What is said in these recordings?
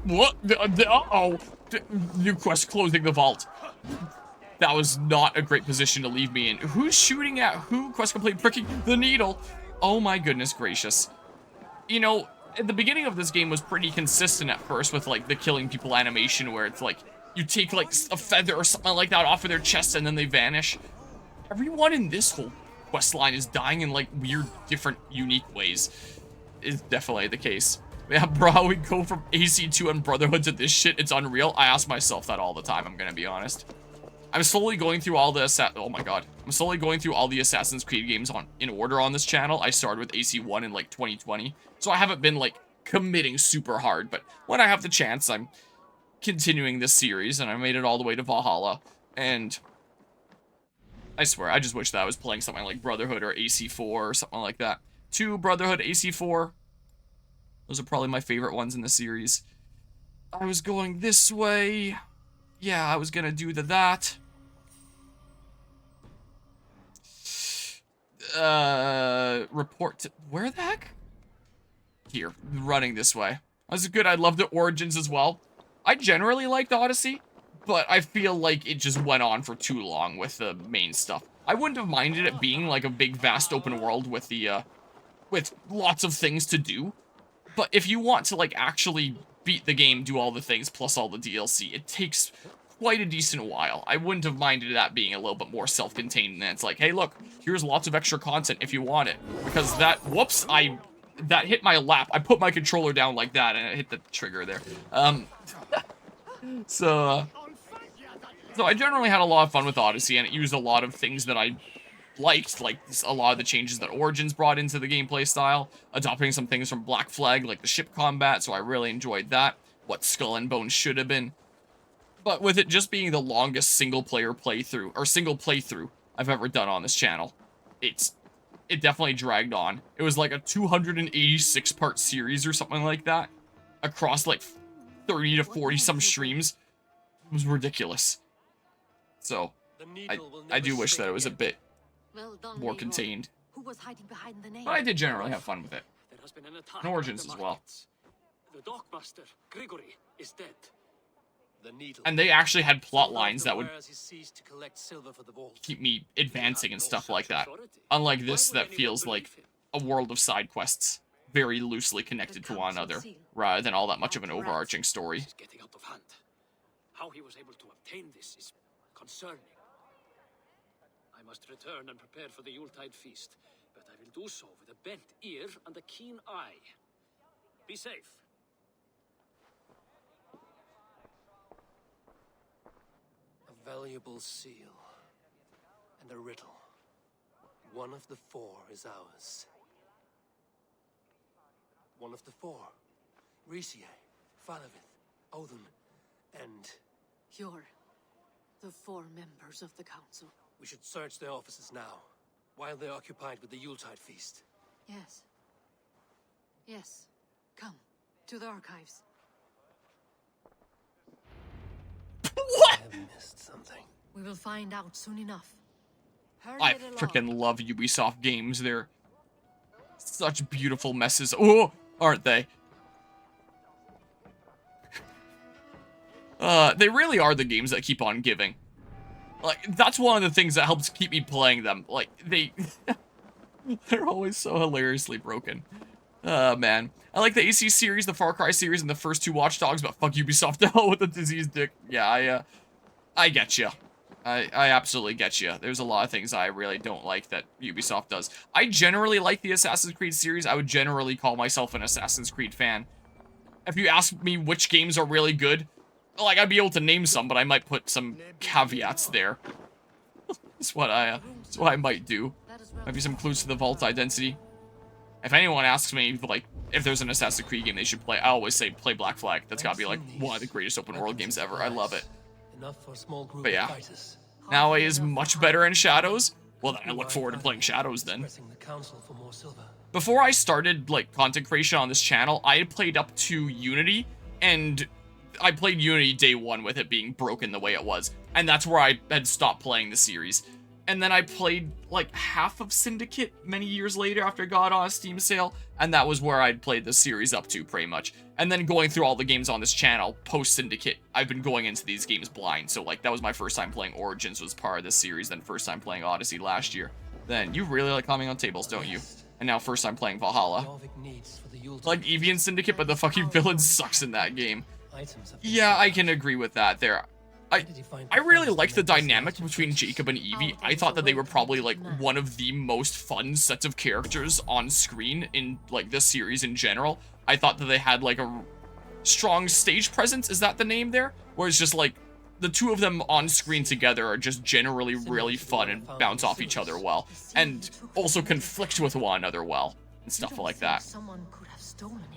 What? Uh-oh. New quest closing the vault. That was not a great position to leave me in. Who's shooting at who? Quest complete, pricking the needle. Oh my goodness gracious. You know, at the beginning of this game was pretty consistent at first with like the killing people animation where it's like you take like a feather or something like that off of their chest and then they vanish. Everyone in this whole quest line is dying in like weird, different, unique ways. Is definitely the case. Yeah, bro, how we go from AC2 and Brotherhood to this shit, it's unreal. I ask myself that all the time, I'm gonna be honest. I'm slowly going through all the oh my god. I'm slowly going through all the Assassin's Creed games in order on this channel. I started with AC1 in like 2020. So I haven't been like committing super hard, but when I have the chance, I'm continuing this series and I made it all the way to Valhalla. And I swear, I just wish that I was playing something like Brotherhood or AC4 or something like that. 2 Brotherhood, AC4. Those are probably my favorite ones in the series. I was going this way. Yeah, I was gonna do that. Report to, where the heck? Here, running this way. That was good. I loved the Origins as well. I generally liked Odyssey, but I feel like it just went on for too long with the main stuff. I wouldn't have minded it being like a big, vast open world with the, with lots of things to do. But if you want to, like, actually beat the game, do all the things, plus all the DLC, it takes quite a decent while. I wouldn't have minded that being a little bit more self-contained, and it's like, hey, look, here's lots of extra content if you want it. Because that, whoops, that hit my lap. I put my controller down like that, and it hit the trigger there. So I generally had a lot of fun with Odyssey, and it used a lot of things that I liked, like a lot of the changes that Origins brought into the gameplay style, adopting some things from Black Flag, like the ship combat, so I really enjoyed that, what Skull and Bones should have been. But with it just being the longest single-player playthrough, or single playthrough I've ever done on this channel, it definitely dragged on. It was like a 286-part series or something like that, across like 30 to 40 some streams. It was ridiculous. So, I do wish that it was a bit more contained. But I did generally have fun with it. And Origins as well. The dockmaster, Grigory, is dead. And they actually had plot lines that would keep me advancing and stuff like that. Unlike this, that feels like a world of side quests, very loosely connected to one another, rather than all that much of an overarching story. How he was able to obtain this is concerning. I must return and prepare for the Yuletide feast, but I will do so with a bent ear and a keen eye. Be safe. A valuable seal and a riddle. One of the 4 is ours. One of the 4. Risier, Falavith, Odin, and... You're the 4 members of the council. We should search their offices now, while they're occupied with the Yuletide feast. Yes. Yes. Come, to the archives. What? I have missed something. We will find out soon enough. Hurry I it along. freaking love Ubisoft games. They're such beautiful messes. Oh, aren't they? They really are the games that keep on giving. Like, that's one of the things that helps keep me playing them. Like, they're always so hilariously broken. Man. I like the AC series, the Far Cry series, and the first 2 Watch Dogs, but fuck Ubisoft to hell with the disease dick. Yeah, I get you. I absolutely get you. There's a lot of things I really don't like that Ubisoft does. I generally like the Assassin's Creed series. I would generally call myself an Assassin's Creed fan. If you ask me which games are really good, like, I'd be able to name some, but I might put some caveats there. That's what I might do. Might be some clues to the vault identity. If anyone asks me, like, if there's an Assassin's Creed game they should play, I always say play Black Flag. That's gotta be, like, one of the greatest open world games ever. I love it. But yeah. Now it is much better in Shadows. Well, then I look forward to playing Shadows then. Before I started, like, content creation on this channel, I had played up to Unity, and I played Unity day 1 with it being broken the way it was. And that's where I had stopped playing the series. And then I played like half of Syndicate many years later after it got on a Steam sale, and that was where I'd played the series up to pretty much. And then going through all the games on this channel post Syndicate, I've been going into these games blind. So like that was my first time playing Origins, was part of this series, then first time playing Odyssey last year. Then you really like climbing on tables, don't you? And now first time playing Valhalla. Like Eevee and Syndicate, but the fucking villain sucks in that game. Yeah, I can agree with that there. I really like the dynamic between Jacob and Eevee. I thought that they were probably like one of the most fun sets of characters on screen in like this series in general. I thought that they had like a strong stage presence, is that the name there? Where it's just like the two of them on screen together are just generally really fun and bounce off each other well, and also conflict with one another well and stuff like that.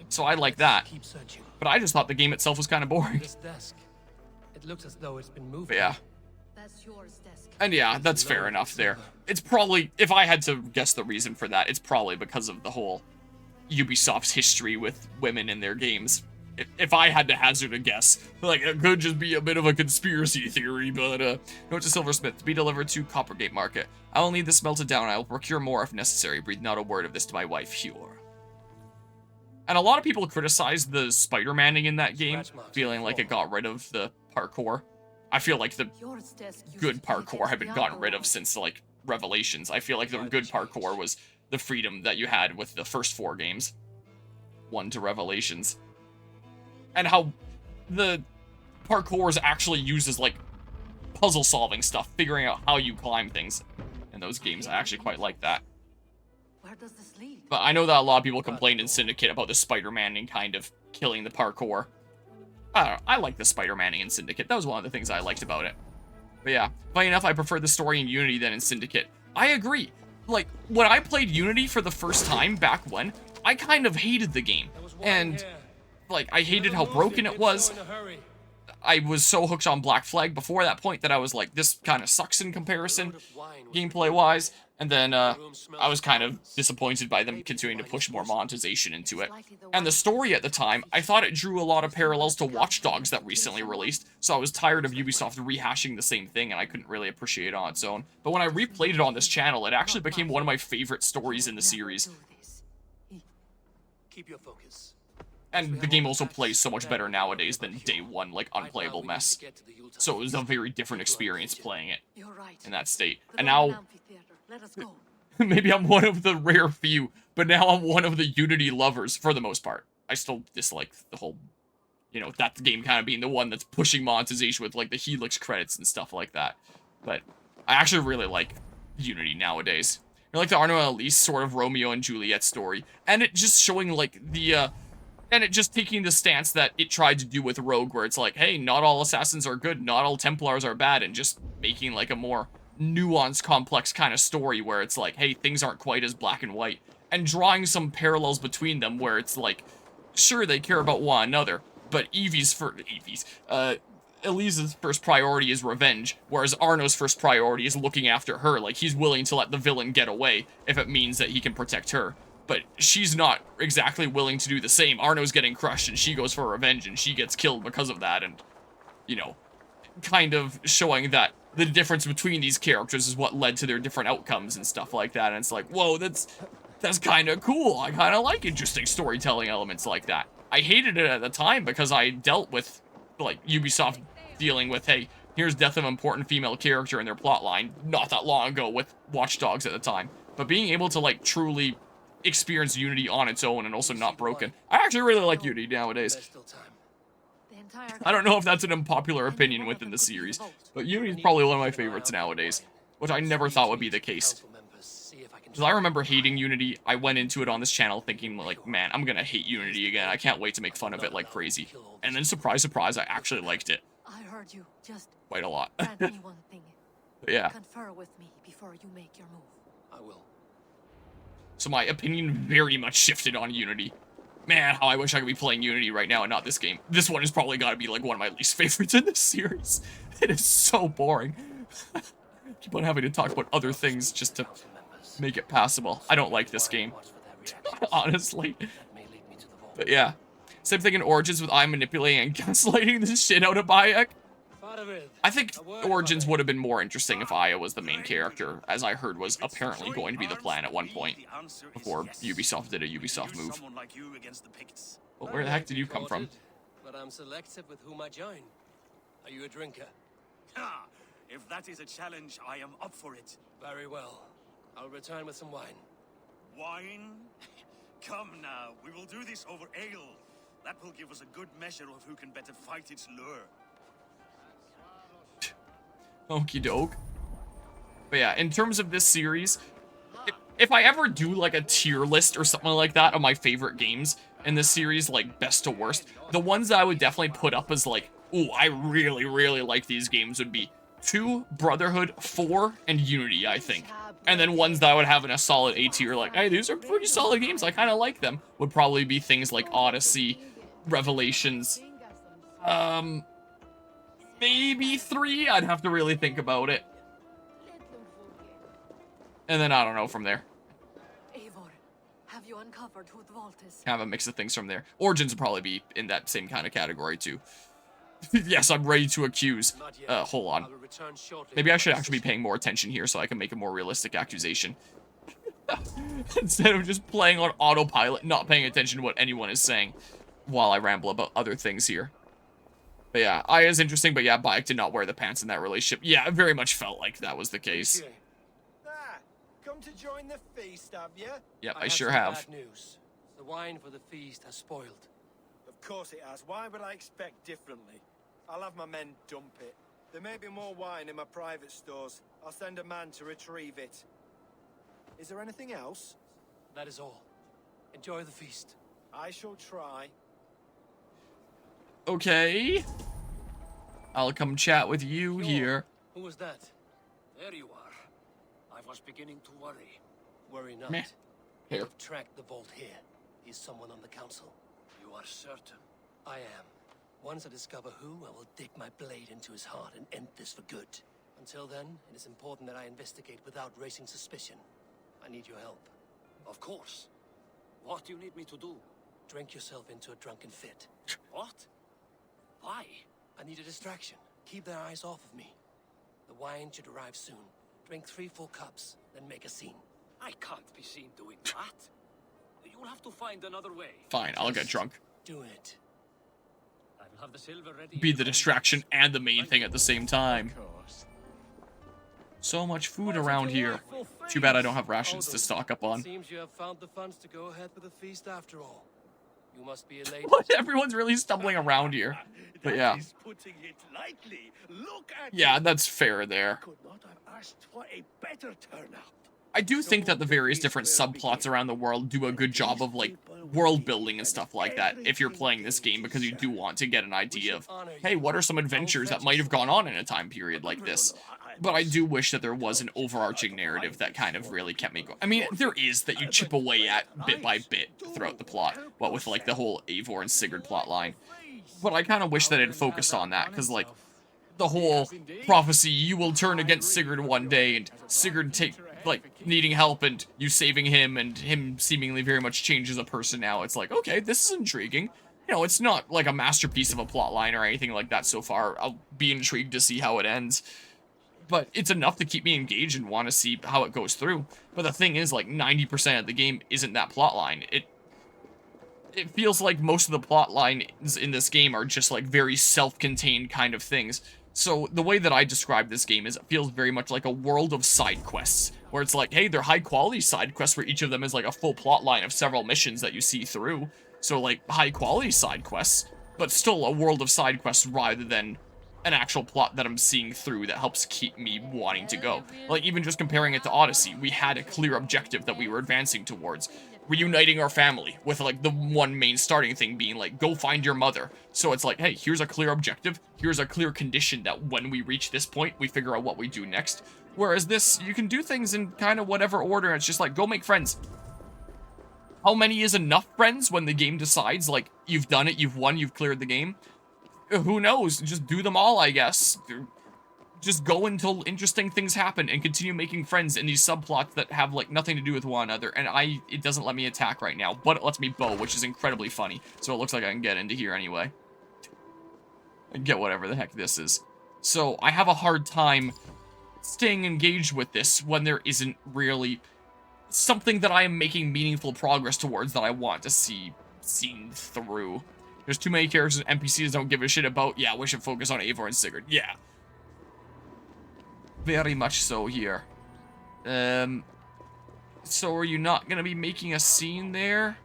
So I like that, but I just thought the game itself was kind of boring. It looks as though it's been moved. But yeah. That's yours, desk. And yeah, that's fair enough there. It's probably, if I had to guess the reason for that, it's probably because of the whole Ubisoft's history with women in their games. If I had to hazard a guess, like, it could just be a bit of a conspiracy theory, but, note to Silversmith, to be delivered to Coppergate Market. I will need this melted down, I will procure more if necessary. Breathe not a word of this to my wife, Hure. And a lot of people criticized the Spider-Manning in that game, feeling like it got rid of the parkour. I feel like the good parkour had been gotten rid of since, like, Revelations. I feel like the good parkour was the freedom that you had with the first 4 games. 1 to Revelations. And how the parkour is actually used as, like, puzzle-solving stuff, figuring out how you climb things in those games. I actually quite like that. Where does this lead? But I know that a lot of people complained in Syndicate about the Spider-Manning kind of killing the parkour. I don't know, I like the Spider-Manning in Syndicate. That was one of the things I liked about it. But yeah, funny enough, I prefer the story in Unity than in Syndicate. I agree. Like, when I played Unity for the first time back when, I kind of hated the game. And, like, I hated how broken it was. I was so hooked on Black Flag before that point that I was like, this kind of sucks in comparison, gameplay-wise. And then, I was kind of disappointed by them continuing to push more monetization into it. And the story at the time, I thought it drew a lot of parallels to Watch Dogs that recently released, so I was tired of Ubisoft rehashing the same thing, and I couldn't really appreciate it on its own. But when I replayed it on this channel, it actually became one of my favorite stories in the series. Keep your focus. And the game also plays so much better nowadays than day one, like, unplayable mess. So it was a very different experience playing it in that state. And now, maybe I'm one of the rare few, but now I'm one of the Unity lovers, for the most part. I still dislike the whole, you know, that game kind of being the one that's pushing monetization with, like, the Helix credits and stuff like that. But I actually really like Unity nowadays. I like the Arno and Elise sort of Romeo and Juliet story. And it just showing, like, the, and it just taking the stance that it tried to do with Rogue, where it's like, hey, not all assassins are good, not all Templars are bad, and just making, like, a more nuanced, complex kind of story where it's like, hey, things aren't quite as black and white, and drawing some parallels between them where it's like, sure, they care about one another, but Elise's first priority is revenge, whereas Arno's first priority is looking after her. Like, he's willing to let the villain get away if it means that he can protect her. But she's not exactly willing to do the same. Arno's getting crushed, and she goes for revenge, and she gets killed because of that, and, you know, kind of showing that the difference between these characters is what led to their different outcomes and stuff like that, and it's like, whoa, that's kind of cool. I kind of like interesting storytelling elements like that. I hated it at the time because I dealt with, like, Ubisoft dealing with, hey, here's death of an important female character in their plotline not that long ago with Watch Dogs at the time. But being able to, like, truly experience Unity on its own and also not broken. I actually really like Unity nowadays. I don't know if that's an unpopular opinion within the series, but Unity is probably one of my favorites nowadays, which I never thought would be the case. Because I remember hating Unity. I went into it on this channel thinking, like, man, I'm gonna hate Unity again. I can't wait to make fun of it like crazy. And then, surprise, surprise, I actually liked it. I heard you. Just quite a lot. grant me one thing. But yeah. Confer with me before you make your move. I will. So my opinion very much shifted on Unity. Man, how I wish I could be playing Unity right now and not this game. This one has probably got to be, like, one of my least favorites in this series. It is so boring. Keep on having to talk about other things just to make it passable. I don't like this game, honestly. But yeah. Same thing in Origins with I manipulating and gaslighting the shit out of Bayek. I think Origins would have been more interesting if Aya was the main character, as I heard was apparently going to be the plan at one point, before Ubisoft did a Ubisoft move. Well, where the heck did you come from? But I'm selective with whom I join. Are you a drinker? Ah, if that is a challenge, I am up for it. Very well. I'll return with some wine. Wine? Come now, we will do this over ale. That will give us a good measure of who can better fight its lure. Okie doke. But yeah, in terms of this series, if I ever do like a tier list or something like that of my favorite games in this series, like best to worst, the ones that I would definitely put up as like, ooh, I really, really like these games would be 2, Brotherhood, 4, and Unity, I think. And then ones that I would have in a solid A tier, like, hey, these are pretty solid games, I kind of like them, would probably be things like Odyssey, Revelations, maybe 3, I'd have to really think about it. And then I don't know from there. Eivor, have you uncovered who the vault is? Have a mix of things from there. Origins would probably be in that same kind of category too. Yes, I'm ready to accuse. Hold on. Maybe I should actually be paying more attention here so I can make a more realistic accusation. Instead of just playing on autopilot, not paying attention to what anyone is saying while I ramble about other things here. But yeah, Aya's interesting, but yeah, Bayek did not wear the pants in that relationship. Yeah, it very much felt like that was the case. Come to join the feast, have you? Yeah, I sure have. Bad news. The wine for the feast has spoiled. Of course it has. Why would I expect differently? I'll have my men dump it. There may be more wine in my private stores. I'll send a man to retrieve it. Is there anything else? That is all. Enjoy the feast. I shall try. Okay. I'll come chat with you here. Who was that? There you are. I was beginning to worry. Worry not. Meh. Here. You've tracked the vault here. Is someone on the council? You are certain? I am. Once I discover who, I will dig my blade into his heart and end this for good. Until then, it is important that I investigate without raising suspicion. I need your help. Of course. What do you need me to do? Drink yourself into a drunken fit. What? Why? I need a distraction. Keep their eyes off of me. The wine should arrive soon. Drink 3 full cups, then make a scene. I can't be seen doing that. You'll have to find another way. Fine, I'll get drunk. Do it. I will have the silver ready. Be the distraction and the main thing at the same time. So much food around here. Too bad I don't have rations to stock up on. Seems you have found the funds to go ahead with the feast after all. You must be elated. What? Everyone's really stumbling around here. But yeah. Putting it lightly. Look at Yeah, that's fair there. could not have asked for a better turnout. I do think that the various different subplots around the world do a good job of, like, world building and stuff like that if you're playing this game, because you do want to get an idea of, hey, what are some adventures that might have gone on in a time period like this? But I do wish that there was an overarching narrative that kind of really kept me going. I mean, there is that you chip away at bit by bit throughout the plot, what with, like, the whole Eivor and Sigurd plotline. But I kind of wish that it had focused on that, because, like, the whole prophecy, you will turn against Sigurd one day, and Sigurd needing help, and you saving him, and him seemingly very much changed as a person now. It's like, okay, this is intriguing. You know, it's not like a masterpiece of a plot line or anything like that so far. I'll be intrigued to see how it ends. But it's enough to keep me engaged and want to see how it goes through. But the thing is, like, 90% of the game isn't that plot line. It feels like most of the plot lines in this game are just, like, very self-contained kind of things. So the way that I describe this game is it feels very much like a world of side quests, where it's like, hey, they're high-quality side quests where each of them is like a full plot line of several missions that you see through. So, like, high-quality side quests, but still a world of side quests rather than an actual plot that I'm seeing through that helps keep me wanting to go. Like, even just comparing it to Odyssey, we had a clear objective that we were advancing towards. Reuniting our family, with, like, the one main starting thing being, like, go find your mother. So it's like, hey, here's a clear objective, here's a clear condition that when we reach this point, we figure out what we do next. Whereas this, you can do things in kind of whatever order, it's just like, go make friends. How many is enough friends when the game decides, like, you've done it, you've won, you've cleared the game? Who knows? Just do them all, I guess. Just go until interesting things happen and continue making friends in these subplots that have, like, nothing to do with one another. And it doesn't let me attack right now, but it lets me bow, which is incredibly funny. So it looks like I can get into here anyway. And get whatever the heck this is. So I have a hard time staying engaged with this when there isn't really something that I am making meaningful progress towards that I want to see seen through. There's too many characters and NPCs don't give a shit about. Yeah, we should focus on Eivor and Sigurd. Yeah. Very much so here. So are you not gonna be making a scene there?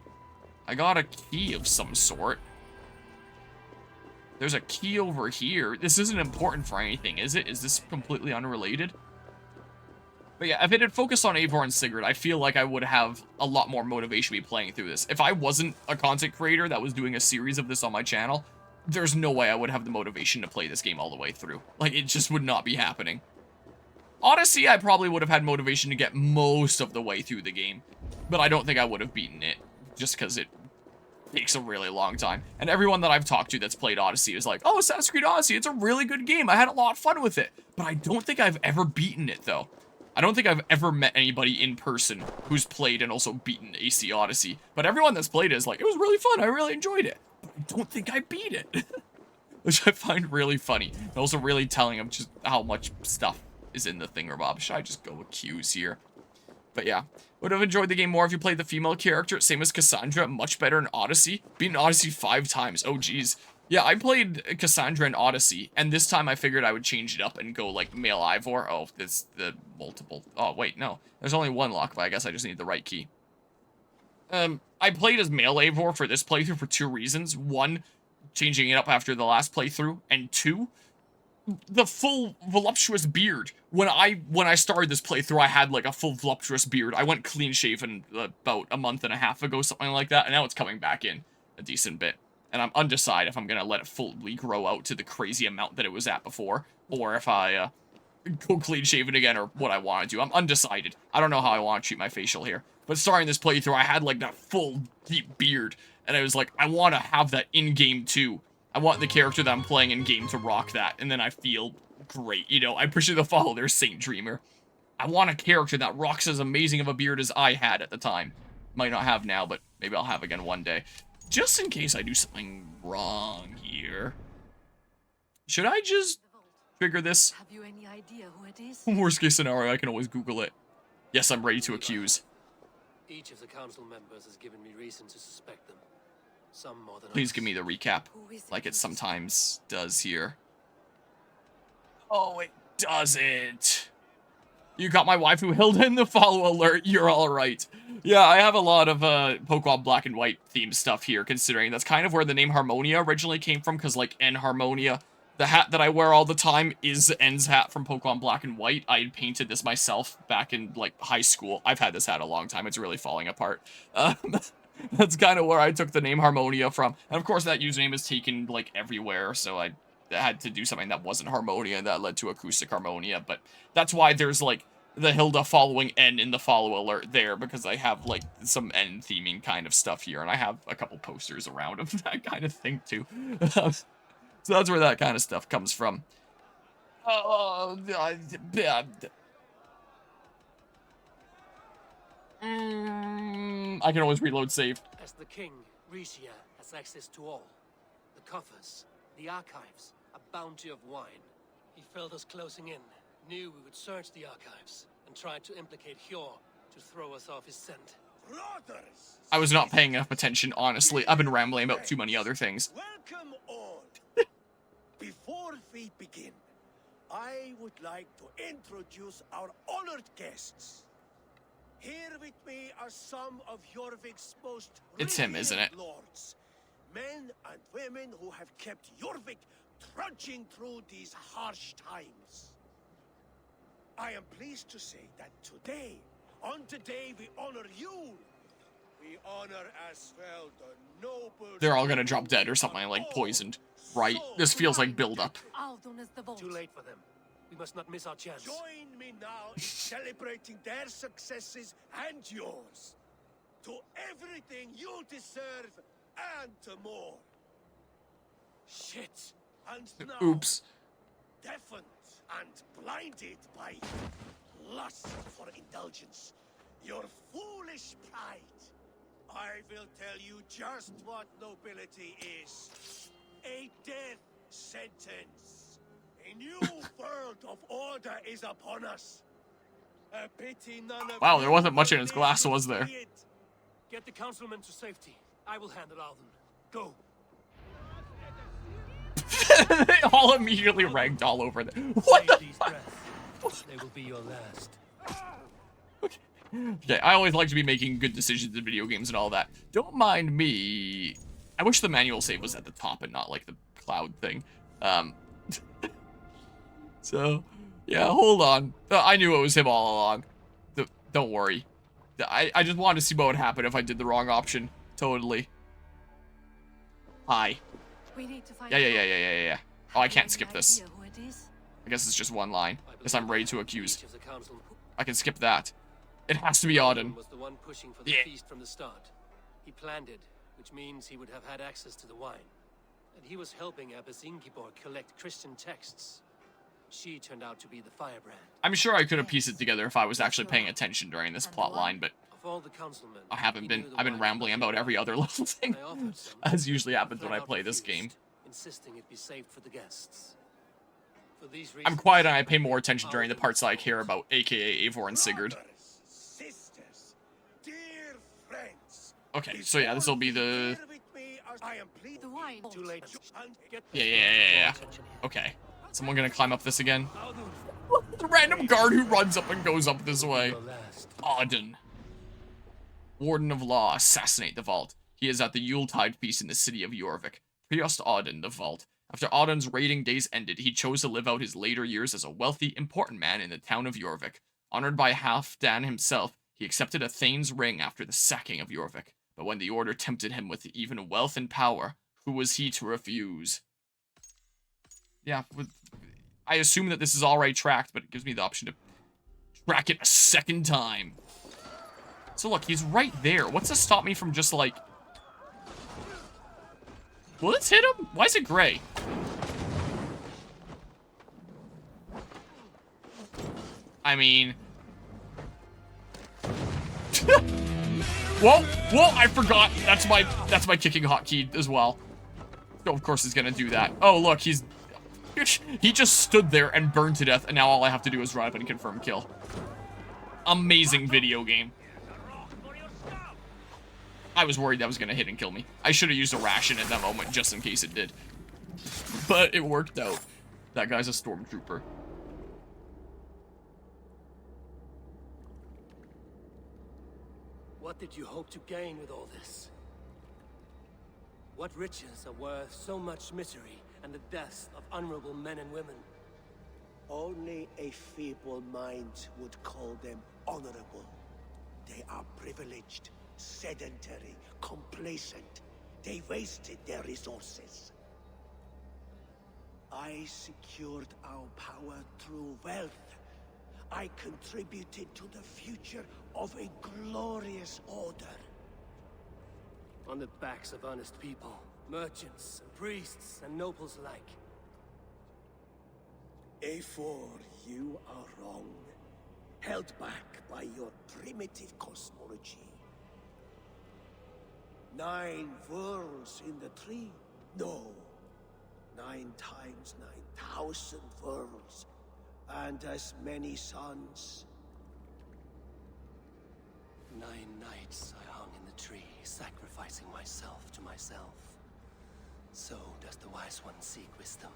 I got a key of some sort. There's a key over here. This isn't important for anything, is it? Is this completely unrelated? But yeah, if it had focused on Eivor and Sigurd, I feel like I would have a lot more motivation to be playing through this. If I wasn't a content creator that was doing a series of this on my channel, there's no way I would have the motivation to play this game all the way through. Like, it just would not be happening. Odyssey, I probably would have had motivation to get most of the way through the game, but I don't think I would have beaten it, just because it takes a really long time. And everyone that I've talked to that's played Odyssey is like, oh, Assassin's Creed Odyssey, it's a really good game. I had a lot of fun with it. But I don't think I've ever beaten it, though. I don't think I've ever met anybody in person who's played and also beaten AC Odyssey. But everyone that's played it is like, it was really fun. I really enjoyed it. But I don't think I beat it. Which I find really funny. And also really telling of just how much stuff is in the thingamabob. Should I just go with Q's here? But yeah. Would have enjoyed the game more if you played the female character. Same as Cassandra. Much better in Odyssey. Beaten Odyssey 5 times. Oh, geez. Yeah, I played Cassandra in Odyssey, and this time I figured I would change it up and go, like, male Eivor. Oh, it's the multiple... Oh, wait, no. There's only one lock, but I guess I just need the right key. I played as male Eivor for this playthrough for 2 reasons. 1, changing it up after the last playthrough, and 2, the full voluptuous beard. When I started this playthrough, I had, like, a full voluptuous beard. I went clean-shaven about a month and a half ago, something like that, and now it's coming back in a decent bit. And I'm undecided if I'm going to let it fully grow out to the crazy amount that it was at before, or if I go clean-shaven again, or what I want to do. I'm undecided. I don't know how I want to treat my facial hair. But starting this playthrough, I had, like, that full, deep beard, and I was like, I want to have that in-game, too. I want the character that I'm playing in-game to rock that, and then I feel great. You know, I appreciate the follow there, Saint Dreamer. I want a character that rocks as amazing of a beard as I had at the time. Might not have now, but maybe I'll have again one day. Just in case I do something wrong here. Should I just trigger this? Have you any idea who it is? Worst case scenario, I can always Google it. Yes, I'm ready to accuse. Each of the council members has given me reason to suspect them. Some more than Please others. give me the recap, like it sometimes does here. Oh, it doesn't. You got my waifu Hilda in the follow alert. You're all right. Yeah, I have a lot of Pokemon Black and White themed stuff here, considering that's kind of where the name Harmonia originally came from, because, like, N Harmonia, the hat that I wear all the time is N's hat from Pokemon Black and White. I had painted this myself back in, like, high school. I've had this hat a long time. It's really falling apart. That's kind of where I took the name Harmonia from. And, of course, that username is taken, like, everywhere, so I had to do something that wasn't Harmonia, and that led to Acoustic Harmonia, but that's why there's, like, the Hilda following N in the follow alert there, because I have, like, some N theming kind of stuff here, and I have a couple posters around of that kind of thing, too. So that's where that kind of stuff comes from. I can always reload save. As the king, Rishia has access to all. The coffers, the archives, a bounty of wine. He felt us closing in, knew we would search the archives, and tried to implicate Hjor to throw us off his scent. Brothers! I was not paying enough attention, honestly. I've been rambling about too many other things. Welcome all. Before we begin, I would like to introduce our honored guests. Here with me are some of Jorvik's most It's him, isn't it? lords, men and women who have kept Jorvik trudging through these harsh times. I am pleased to say that today, on the day we honor you, we honor as well the noble... They're all gonna drop dead or something, like poisoned. Right? This feels like build-up. Aldon is the vault. Too late for them. We must not miss our chance. Join me now in celebrating their successes and yours. To everything you deserve and to more. Shit. And now, Oops. deafened and blinded by lust for indulgence, your foolish pride, I will tell you just what nobility is. A death sentence. A new world of order is upon us. A pity none of Wow, there you wasn't much in were his there glass, to was there? see it. Get the councilmen to safety. I will handle Alden. Go. They all immediately ragged all over them. What the Save these breaths. They will be your last. Okay, I always like to be making good decisions in video games and all that. Don't mind me. I wish the manual save was at the top and not like the cloud thing. So, yeah, hold on. I knew it was him all along. Don't worry. I just wanted to see what would happen if I did the wrong option. Totally. Hi. We need to find Yeah. Oh, I can't skip Any this. idea who it is? I guess it's just one line. Guess I'm ready to accuse. Each of the council I can skip that. It has to be Auden. was the one pushing for the Yeah. feast from the start. He planned it, which means he would have had access to the wine. And he was helping Abbess Ingeborg collect Christian texts. She turned out to be the firebrand. I'm sure I could have pieced it together if I was actually paying attention during this plot line, but Of all the councilmen, I haven't he been. knew the I've been wine rambling about every other little thing, I offered some, as usually happens when I flat out play this game. refused, insisting it be saved for the guests. For these I'm reasons, quiet and I pay more attention during the parts that I care about, aka Eivor and Sigurd. Brothers, sisters, dear friends. Okay, so yeah, this will be the... Bear with me as I am pleased The wine. Too late. and Get Yeah. attention here. Okay. Someone gonna climb up this again? The random guard who runs up and goes up this way. Your last. Auden. Warden of Law, assassinate the Vault. He is at the Yuletide feast in the city of Jorvik. Priost Auden, the Vault. After Auden's raiding days ended, he chose to live out his later years as a wealthy, important man in the town of Jorvik. Honored by Halfdan himself, he accepted a Thane's ring after the sacking of Jorvik. But when the order tempted him with even wealth and power, who was he to refuse? Yeah, I assume that this is already tracked, but it gives me the option to track it a second time. So look, he's right there. What's to stop me from just like... Will this hit him? Why is it gray? I mean... Whoa, I forgot. That's my kicking hotkey as well. So of course he's gonna do that. Oh look, he just stood there and burned to death, and now all I have to do is run up and confirm kill. Amazing video game. I was worried that was gonna hit and kill me. I should have used a ration at that moment just in case it did. But it worked out. That guy's a stormtrooper. What did you hope to gain with all this? What riches are worth so much misery and the deaths of honorable men and women? only a feeble mind would call them honorable. They are privileged, sedentary, complacent. They wasted their resources. I secured our power through wealth. I contributed to the future of a glorious order. On the backs of honest people, merchants, and priests, and nobles alike. Eivor, you are wrong. Held back by your primitive cosmology. 9 worlds in the tree? No. 9 times 9,000 worlds. And as many suns. 9 nights I hung in the tree, sacrificing myself to myself. So does the wise one seek wisdom.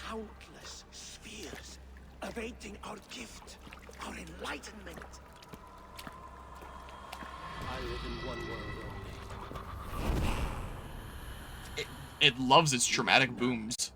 Countless spheres awaiting our gift, our enlightenment. I live in one world only. It loves its traumatic booms.